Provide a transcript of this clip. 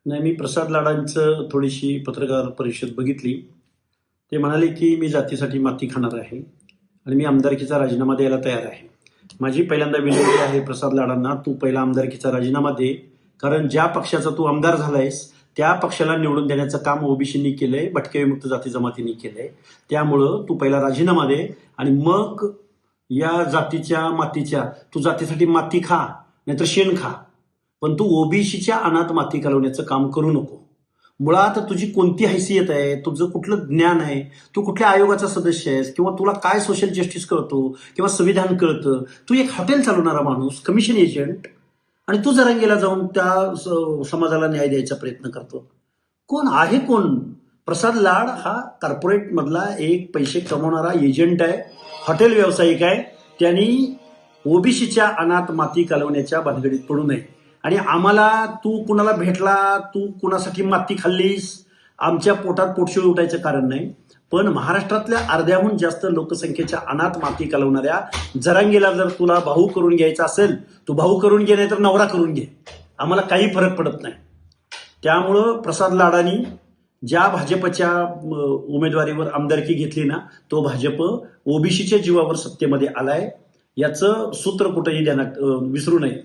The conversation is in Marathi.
नाही, मी प्रसाद लाडांचं थोडीशी पत्रकार परिषद बघितली. ते म्हणाले की मी जातीसाठी माती खाणार आहे आणि मी आमदारकीचा राजीनामा द्यायला तयार आहे. माझी पहिल्यांदा विनंती आहे प्रसाद लाडांना, तू पहिला आमदारकीचा राजीनामा दे. कारण ज्या पक्षाचा तू आमदार झालायस त्या पक्षाला निवडून देण्याचं काम ओबीसींनी केलंय, भटके विमुक्त जाती जमातींनी केलंय. त्यामुळं तू पहिला राजीनामा दे आणि मग या जातीच्या मातीच्या, तू जातीसाठी माती खा नाहीतर शेण खा, पण तू ओबीसीच्या अनाथ माती घालवण्याचं काम करू नको. मुळात तुझी कोणती हैसियत आहे, तुझं कुठलं ज्ञान आहे, तू कुठल्या आयोगाचा सदस्य आहेस, किंवा तुला काय सोशल जस्टिस कळतो किंवा संविधान कळतं. तू एक हॉटेल चालवणारा माणूस, कमिशन एजंट, आणि तू जरांगेला जाऊन त्या समाजाला न्याय द्यायचा प्रयत्न करतो. कोण आहे कोण? प्रसाद लाड हा कॉर्पोरेट मधला एक पैसे कमवणारा एजंट आहे, हॉटेल व्यावसायिक आहे. त्यांनी ओबीसीच्या अनाथ माती घालवण्याच्या भानगडीत पडू नये. आणि आम्हाला तू कुणाला भेटला, तू कुणासाठी माती खाल्लीस, आमच्या पोटात पोटशिळ उठायचं कारण नाही. पण महाराष्ट्रातल्या अर्ध्याहून जास्त लोकसंख्येच्या अनाथ माती घालवणाऱ्या जरांगेला जर तुला भाऊ करून घ्यायचा असेल, तू भाऊ करून घे, नाही तर नवरा करून घे, आम्हाला काही फरक पडत नाही. त्यामुळं प्रसाद लाडांनी ज्या भाजपच्या उमेदवारीवर आमदारकी घेतली ना, तो भाजप ओबीसीच्या जीवावर सत्तेमध्ये आलाय, याचं सूत्र कुठेही ध्यानात विसरू नये.